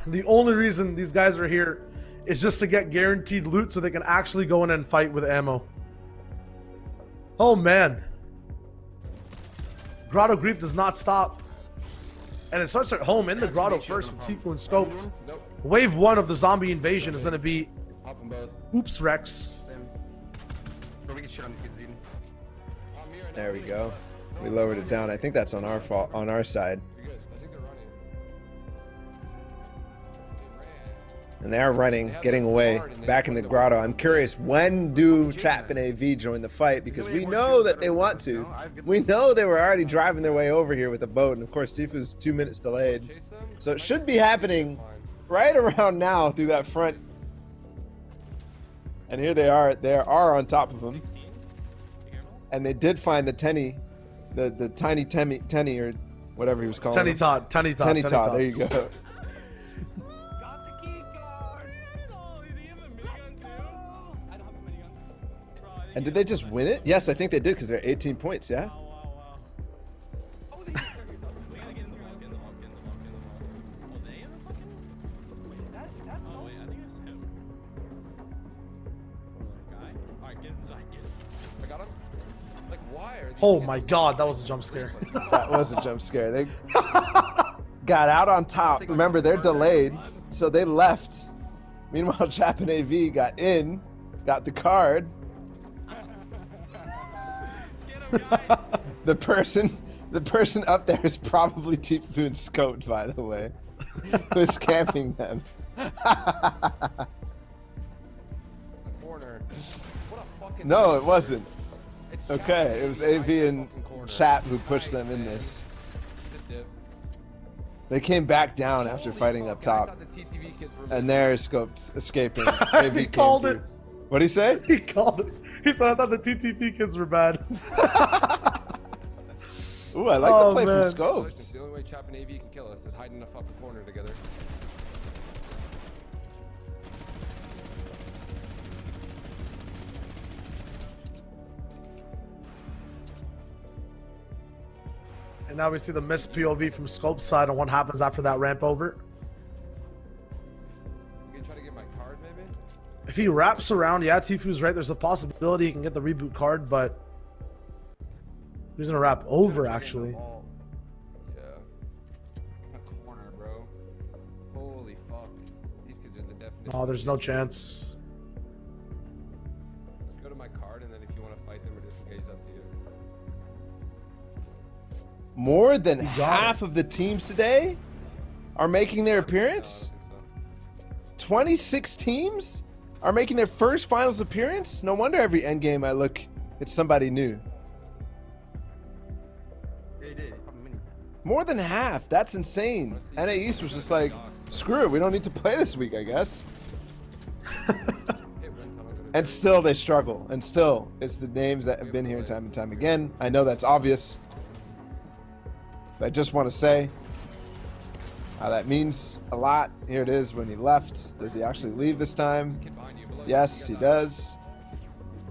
The only reason these guys are here is just to get guaranteed loot so they can actually go in and fight with ammo. Oh man. Grotto Grief does not stop. And it starts at home in the Grotto first with Tifu and Scoped. Wave 1 of the zombie invasion is going to be Oops Rex. There we go. We lowered it down. I think that's on our fault, on our side. And they are running, getting away, back in the Grotto. I'm curious, when do Chap and AV join the fight? Because we know that they want to. We know they were already driving their way over here with a boat. And of course, Tifu's 2 minutes delayed. So it should be happening right around now through that front. And here they are. They are on top of him. And they did find the Tenny, the tiny Tenny, or whatever he was calling Tenny Todd. Tenny Todd. Tenny Todd, there you go. And did they just win it? Yes, I think they did because they're 18 points, yeah? Oh my god, that was a jump scare. That was a jump scare. They got out on top. Remember, they're delayed, so they left. Meanwhile, Chap and AV got in, got the card. The person up there is probably Tifu and Scoped, by the way, who's camping them. No, it wasn't. Okay, it was AV and Chap who pushed them in this. They came back down after fighting up top, and there's Scoped escaping. AV He called it. What'd he say? He called it. He said, I thought the TTP kids were bad. Ooh, I like the play from Scopes. The only way Chap and AV can kill us is hiding in a fucking corner together. And now we see the missed POV from Scope's side on what happens after that ramp over. You can try to get my card, maybe? If he wraps around, yeah, Tifu's right. There's a possibility he can get the reboot card, but he's gonna wrap over actually. Yeah. A corner, bro. Holy fuck. These kids are in the definition. Oh, there's no chance. Just go to my card, and then if you want to fight them or disengage, it's up to you. More than half of the teams today are making their appearance? No, I don't think so. 26 teams are making their first finals appearance? No wonder every endgame I look, it's somebody new. More than half. That's insane. NAE East was just like, screw it, we don't need to play this week, I guess. And still they struggle. And still, it's the names that have been here time and time again. I know that's obvious. But I just want to say how that means a lot. Here it is when he left. Does he actually leave this time? Yes, he does.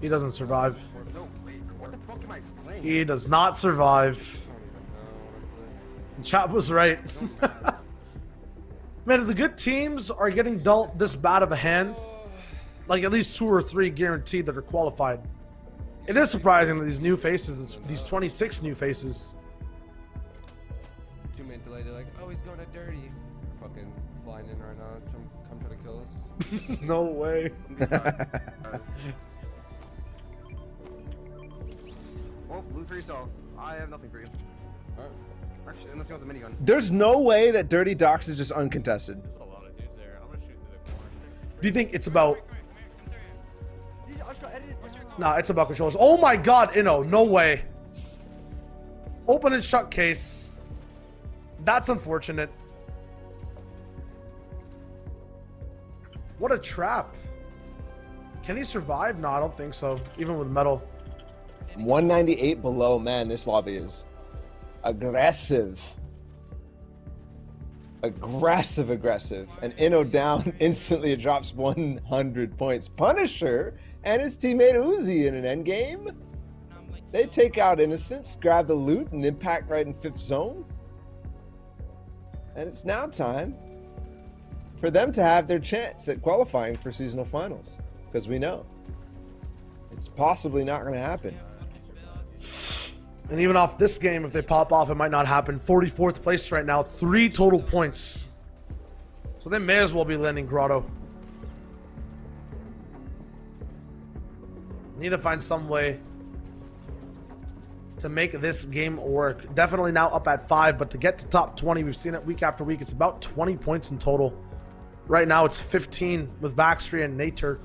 He doesn't survive. He does not survive. Chap was right. Man, if the good teams are getting dealt this bad of a hand, like at least 2 or 3 guaranteed that are qualified, it is surprising that these new faces, these 26 new faces, 2 minute delay, they're like, oh, he's going to dirty. Fucking flying in right now. Come try to kill us. no way. Well, loot for yourself. I have nothing for you. Alright. Actually, unless you want the minigun. There's no way that Dirty Docks is just uncontested. There's a lot of dudes there. I'm gonna shoot through the corner. Do you think it's about... Nah, it's about controllers. Oh my god, Inno, no way. Open and shut case. That's unfortunate. What a trap. Can he survive? No, I don't think so. Even with metal. 198 below, man, this lobby is aggressive. Aggressive. And Inno down, instantly it drops 100 points. Punisher and his teammate Uzi in an endgame. They take out Innocence, grab the loot, and impact right in 5th zone. And it's now time for them to have their chance at qualifying for seasonal finals, because we know it's possibly not going to happen. And even off this game, if they pop off, it might not happen. 44th place right now, 3 total points. So they may as well be landing Grotto. Need to find some way to make this game work. Definitely now up at 5, but to get to top 20, we've seen it week after week. It's about 20 points in total. Right now it's 15 with Vaxtree and Nitro.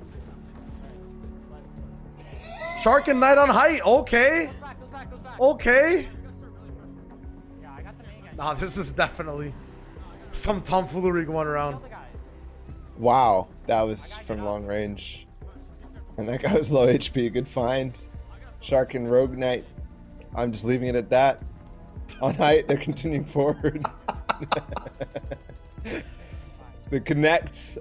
Shark and Knight on height. Okay. Okay. Nah, this is definitely some tomfoolery going around. Wow, that was from long range. And that guy was low HP. Good find. Shark and Rogue Knight. I'm just leaving it at that. On height, they're continuing forward. The connects,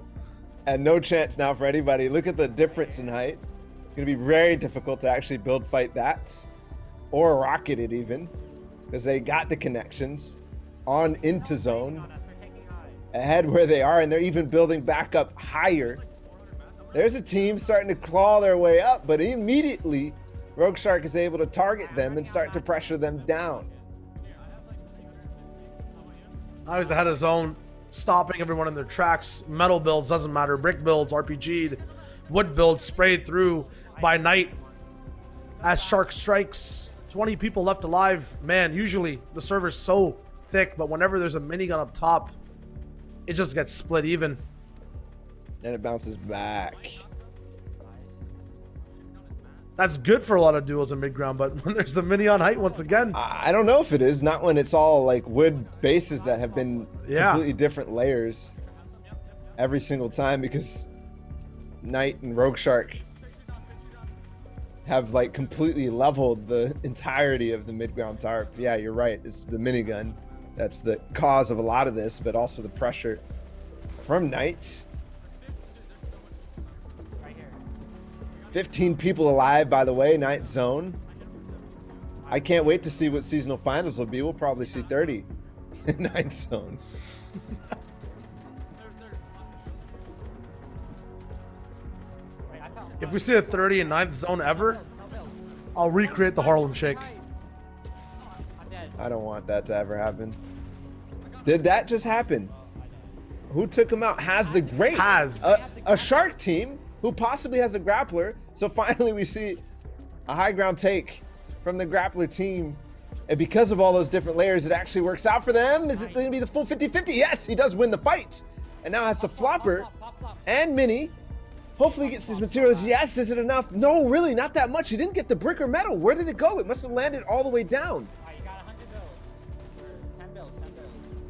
and no chance now for anybody. Look at the difference in height. It's going to be very difficult to actually build fight that, or rocket it even, because they got the connections on into zone, ahead where they are, and they're even building back up higher. There's a team starting to claw their way up, but immediately Rogue Shark is able to target them and start to pressure them down. Now he's ahead of zone, stopping everyone in their tracks. Metal builds, doesn't matter. Brick builds, RPG'd. Wood builds, sprayed through by Knight. As Shark strikes, 20 people left alive. Man, usually the server's so thick, but whenever there's a minigun up top, it just gets split even. And it bounces back. That's good for a lot of duels in mid-ground, but when there's the mini on height once again. I don't know if it is. Not when it's all like wood bases that have been completely different layers every single time, because Knight and Rogue Shark have like completely leveled the entirety of the mid-ground tarp. Yeah, you're right. It's the minigun that's the cause of a lot of this, but also the pressure from Knight. 15 people alive, by the way, Ninth zone. I can't wait to see what seasonal finals will be. We'll probably see 30 in Ninth zone. If we see a 30 in Ninth zone ever, I'll recreate the Harlem Shake. I don't want that to ever happen. Did that just happen? Who took him out? Has the Great. Has. A Shark team who possibly has a Grappler. So finally we see a high ground take from the Grappler team. And because of all those different layers, it actually works out for them. Is it going to be the full 50-50? Yes, he does win the fight. And now has the Flopper and Mini. Hopefully he gets these materials. Yes, is it enough? No, really, not that much. He didn't get the brick or metal. Where did it go? It must have landed all the way down.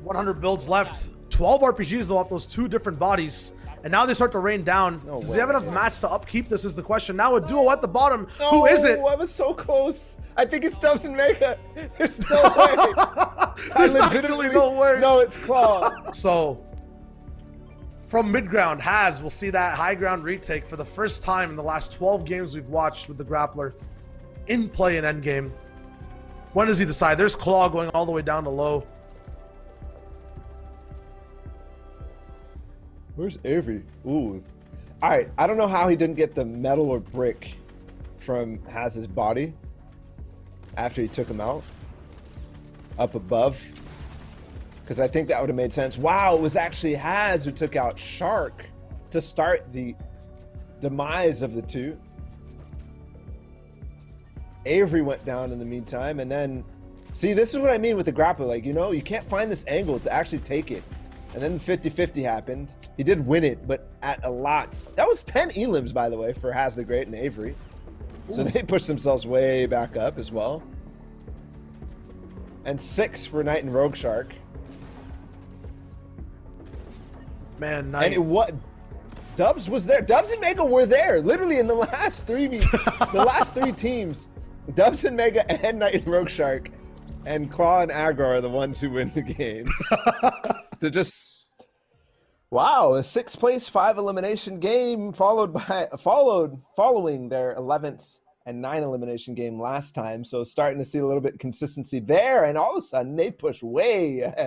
100 builds left. 12 RPGs though off those 2 different bodies. And now they start to rain down. No Does way. he have enough mats to upkeep? This is the question. Now a duo at the bottom. Who is it? I was so close. I think it's Stubbs and Mega. There's no way. There's actually no way. No, it's Claw. So, from mid-ground, Haz will see that high ground retake for the first time in the last 12 games we've watched with the Grappler in play in endgame. When does he decide? There's Claw going all the way down to low. Where's Avery? Ooh. All right. I don't know how he didn't get the metal or brick from Haz's body after he took him out up above, because I think that would have made sense. Wow, it was actually Haz who took out Shark to start the demise of the two. Avery went down in the meantime, and then see, this is what I mean with the Grappler. Like, you know, you can't find this angle to actually take it. And then 50-50 happened. He did win it, but at a lot. That was 10 elims, by the way, for Haz the Great and Avery. So they pushed themselves way back up as well. And 6 for Knight and Rogue Shark. Man, Knight. And what? Dubs was there. Dubs and Mega were there. Literally in the last 3 the last 3 teams. Dubs and Mega and Knight and Rogue Shark. And Claw and Aggro are the ones who win the game. To just, wow, a 6th place 5 elimination game following their 11th and 9 elimination game last time. So starting to see a little bit of consistency there, and all of a sudden they push way ahead.